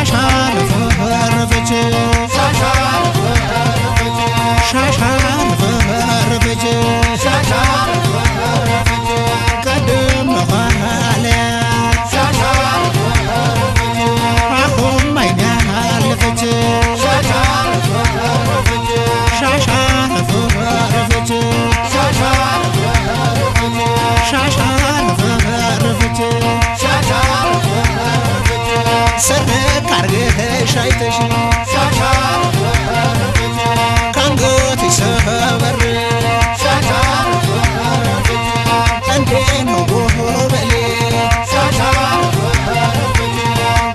ሻሻን ፈረፈች ሻሻን ፈረፈች ቀደም ኋላ አሁን ማይና አለፈች ሻሻን ፈረፈች ሻሻን ፈረፈች ሰረቅ አርገሽ አይተሽ ካንገት ይሰበር እንዴ ነው ጎበሌ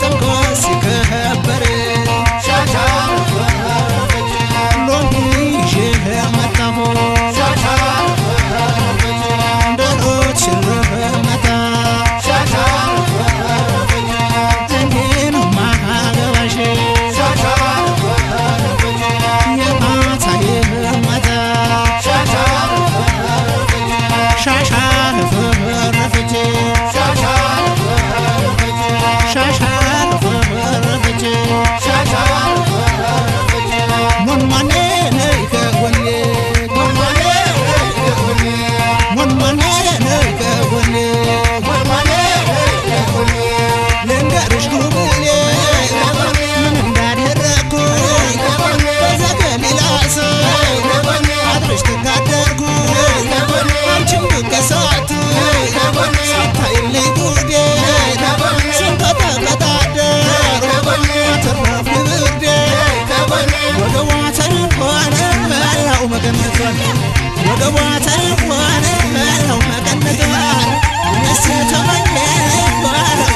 ጥንቆት ሲከበር ሎሚ ይዤ መጣሁ እንደሮች ሽርመታ ሻሻን ፈረፈች ሻሻን ፈረፈች ሞንማኔ ነይ ከጎኔ ሞንማኔ ነይ ከጎኔ ልንገርሽ ጉብሌ ምን እንዳደረግኩኝ በዘገሊላ ሰው አድረሽ ተጋደርኩኝ አንቺም ብትከሳት ሳታይልኝ ጉዴ ስንቀጠቀጣደር አተረፍ ብርዴ ወደ ዋተር ሆነ መላው መቀነቷል ወደ ዋተር ሆነ መላው መቀነቷል እነሱ ተመኘ ባለው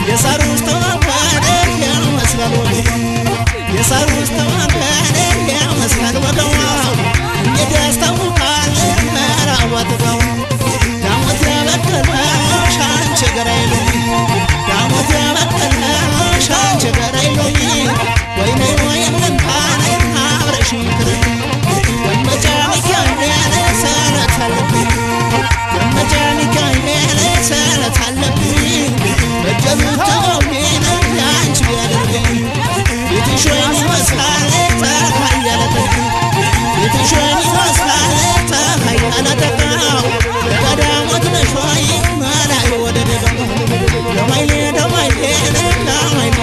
የሳር ውስጥ ተዋንኳን ያመስላል ወገ የሳር ውስጥ ተዋንኳን ያመስላል ወገዋው እንግዲህ ያስታውቃል መራዋትጋው ዳሞት ያበቀለሽ አንቺ ገራይሎኝ ዳሞት ያበቀለሽ አንቺ ገራይሎኝ ወይኔ ወይምንታን አብረሽኝ ክርኝ ደመጫ ሚካኤል ሰለት አለብኝ ደመጫ ሚካኤል ሰለት አለብኝ በጀምተውኔን ያንቺ ቢያደርገኝ ቤትሾኝ ይመስላል ተካያለተኝ ቤትሾኝ ይመስላል ተካያለተቃው በቀዳሞት ነሾይ መላይ ወደ ደጋው ደማይሌ ደማይሌ ደማይሌ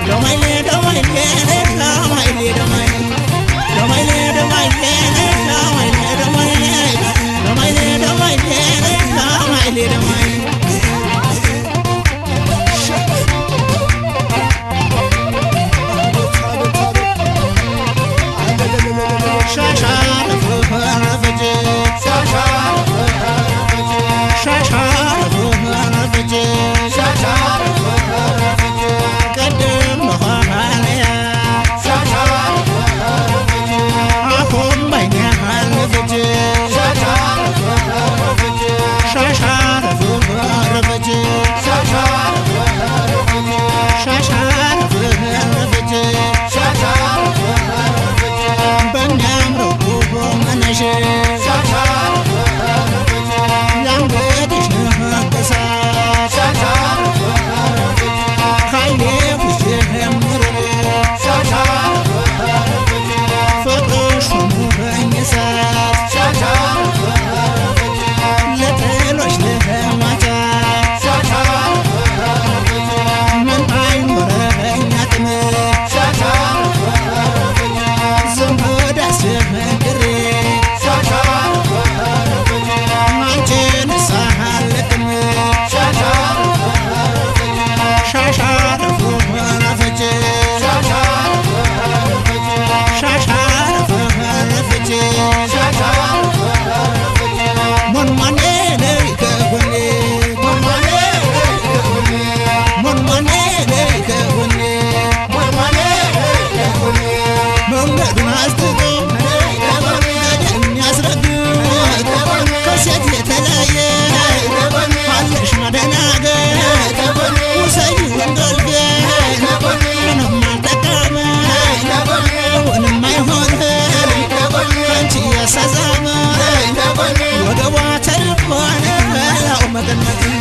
ደማይሌ ደማይሌ ደማይሌ ደማይሌ ደማይሌ ደማይሌ ደማይሌ ደማይሌ ደማይሌ ደማይሌ ደማይሌ ደማይሌ ሻሻን ፈረፈች ሻሻን ፈረፈች ቀደም ኋላ አሁን ባይኔ አለፈች ሻሻን ፈረፈች ሻሻን ፈረፈች በሚያምረው ቁመናሽ ያንገትሽ ንቅሳት ካየሁሽ ጀምሮ ፍቅርሽ ሆኖኝ እሳት ለጥሎሽ ለማጫት ምን አይኖረኝ አቅም ዘመድ አስቸግሬ አንቺን ሳልቅም ሻሻን ፈረፈች ሻሻን ፈረፈች ሞንማኔ ነይ ከጎኔ ሞንማኔ ነይ ከጎኔ መንገዱን አስጥቶ ገደል የሚያስረግጥ ከሴት የተለየ አለሽ መደናገጥ ውሰኝ እንገልገል ምንም አልጠቀመኝ ምንም አይሆንም አንቺ ያሳዛመኝ ወደ ዋተር ሆነ መላው መገነትን